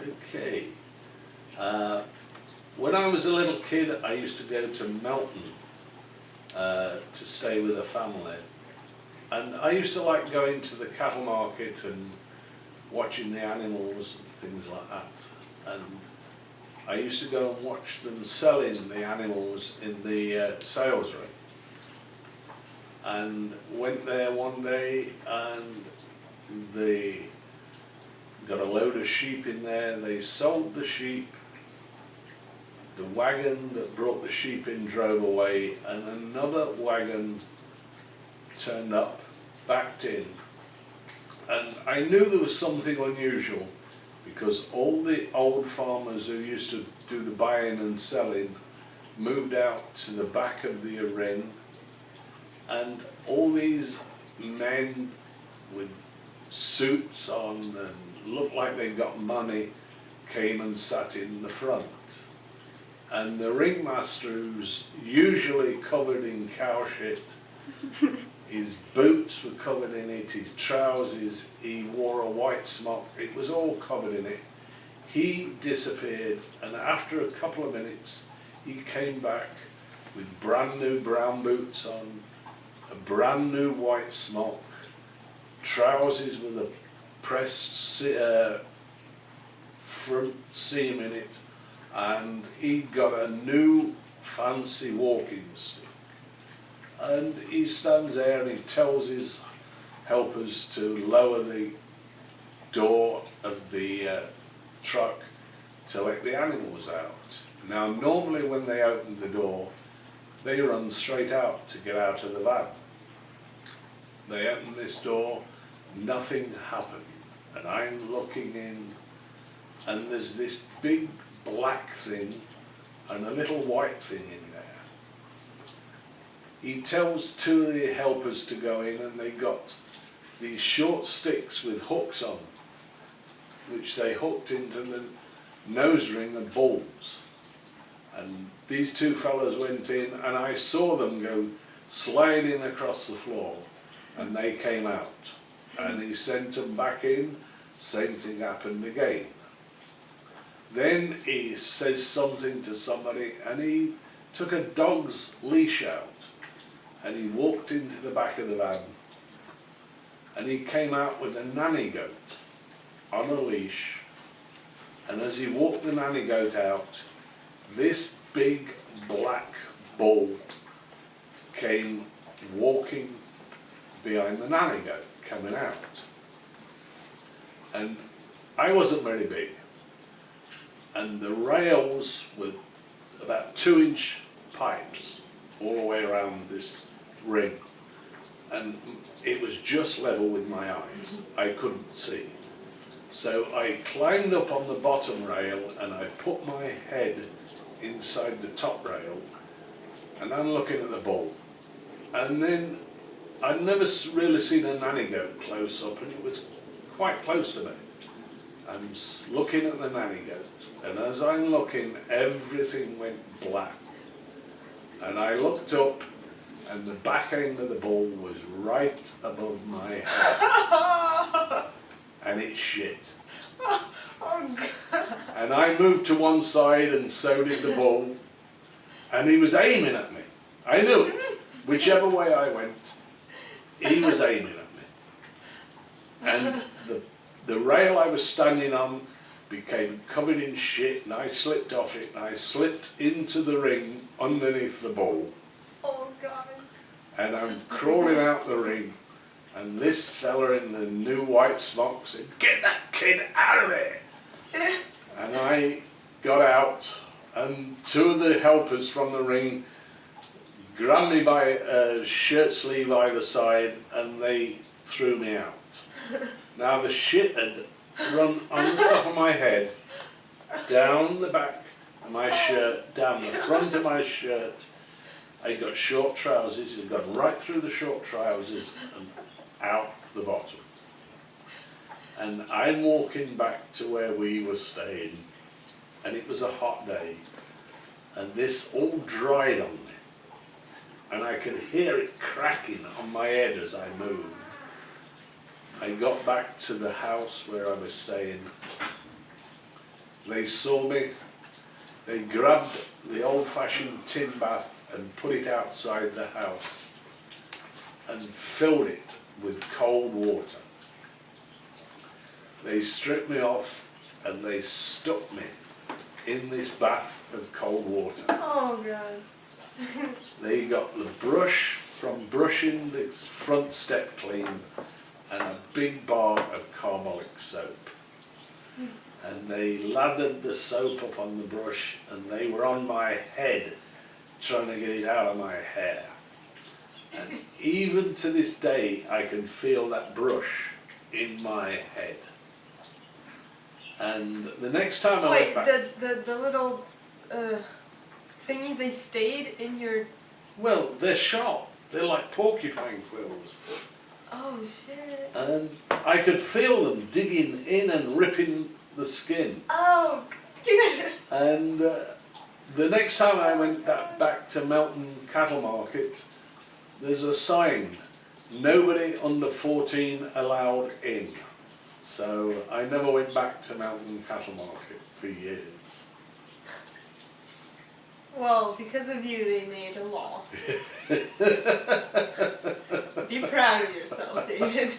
Okay. When I was a little kid, I used to go to Melton to stay with a family. And I used to like going to the cattle market and watching the animals and things like that. And I used to go and watch them selling the animals in the sales ring. And went there one day and they got a load of sheep in there. They sold the sheep. The wagon that brought the sheep in drove away, and another wagon turned up, backed in. And I knew there was something unusual because all the old farmers who used to do the buying and selling moved out to the back of the ring, and all these men with suits on and looked like they got money came and sat in the front. And the ringmaster, who's usually covered in cow shit, his boots were covered in it, his trousers, he wore a white smock, it was all covered in it. He disappeared, and after a couple of minutes he came back with brand new brown boots on, a brand new white smock, trousers with a pressed front seam in it, and he'd got a new fancy walking stick. And he stands there and he tells his helpers to lower the door of the truck to let the animals out. Now normally when they open the door, they run straight out to get out of the van. They open this door, nothing happened, and I'm looking in, and there's this big black thing and a little white thing in there. He tells two of the helpers to go in, and they got these short sticks with hooks on, which they hooked into the nose ring of bulls. And these two fellows went in, and I saw them go sliding across the floor, and they came out. And he sent them back in, same thing happened again. Then he says something to somebody, and he took a dog's leash out, and he walked into the back of the van, and he came out with a nanny goat on a leash, and as he walked the nanny goat out, this big black bull came walking behind the nanny goat, coming out. And I wasn't very big, and the rails were about 2-inch pipes all the way around this ring, and it was just level with my eyes. I couldn't see. So I climbed up on the bottom rail and I put my head inside the top rail, and I'm looking at the bull. And then I'd never really seen a nanny goat close up, and it was quite close to me. I'm looking at the nanny goat, and as I'm looking, everything went black. And I looked up, and the back end of the bull was right above my head. And it shit. Oh, God. And I moved to one side, and so did the bull. And he was aiming at me. I knew it. Whichever way I went, he was aiming at me. And the rail I was standing on became covered in shit, and I slipped off it, and I slipped into the ring underneath the bull. Oh, God. And I'm crawling out the ring, and this fella in the new white smock said, "Get that kid out of there!" And I got out, and two of the helpers from the ring grabbed me by a shirt sleeve either side, and they threw me out. Now the shit had run on the top of my head, down the back of my shirt, down the front of my shirt. I got short trousers, it got right through the short trousers and out the bottom. And I'm walking back to where we were staying, and it was a hot day, and this all dried on me, and I could hear it cracking on my head as I moved. I got back to the house where I was staying, They saw me, they grabbed the old-fashioned tin bath and put it outside the house and filled it with cold water. They stripped me off and they stuck me in this bath of cold water. Oh God. They got the brush from brushing the front step clean and a big bar of Carmelic soap. And they lathered the soap up on the brush and they were on my head trying to get it out of my hair. And even to this day I can feel that brush in my head. And the next time I Wait, went back... the little thingies, they stayed in your... Well, they're sharp. They're like porcupine quills. Oh shit. And I could feel them digging in and ripping the skin. Oh. And the next time I went back to Melton Cattle Market, there's a sign, nobody under 14 allowed in. So I never went back to Melton Cattle Market for years. Well, because of you, they made a law. Be proud of yourself, David.